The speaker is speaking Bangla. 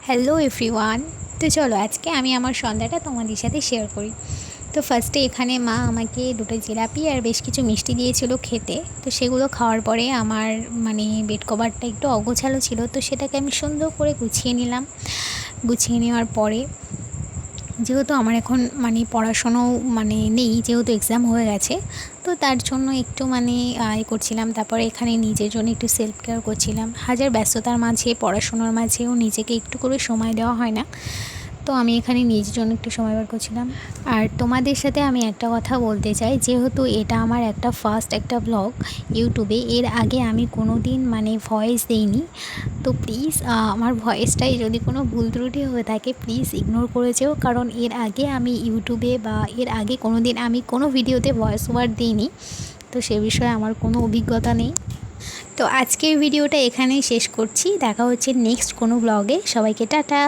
Hello everyone. তো চলো আজকে আমি আমার সন্ধ্যাটা তোমাদের সাথে শেয়ার করি। তো ফার্স্টে এখানে মা আমাকে দুটো জিলাপি আর বেশ কিছু মিষ্টি দিয়েছিল খেতে। তো সেগুলো খাওয়ার পরে আমার বেড কভারটা একটু অগোছালো ছিল, তো সেটাকে আমি সুন্দর করে গুছিয়ে নিলাম। গুছিয়ে নেওয়ার পরে যেহেতু আমার এখন পড়াশুনো নেই, যেহেতু এক্সাম হয়ে গেছে, তো তার জন্য একটু করছিলাম। তারপরে এখানে নিজের জন্য একটু সেলফ কেয়ার করছিলাম। হাজার ব্যস্ততার মাঝে, পড়াশোনার মাঝেও নিজেকে একটু করে সময় দেওয়া হয় না, তো আমি এখানে নিজের জন্য একটু সময় বার করছিলাম। আর তোমাদের সাথে আমি একটা কথা বলতে চাই, যেহেতু এটা আমার একটা ফার্স্ট একটা ব্লগ ইউটিউবে, এর আগে আমি কোনো দিন ভয়েস দেইনি। তো প্লিজ আমার ভয়েসটাই যদি কোনো ভুল ত্রুটি হয়ে থাকে প্লিজ ইগনোর করে যেও, কারণ এর আগে আমি ইউটিউবে বা এর আগে কোনো দিন আমি কোনো ভিডিওতে ভয়েস ওভার দিইনি, তো সে বিষয়ে আমার কোনো অভিজ্ঞতা নেই। তো আজকের ভিডিওটা এখানেই শেষ করছি, দেখা হচ্ছে নেক্সট কোনো ব্লগে। সবাইকে টাটা।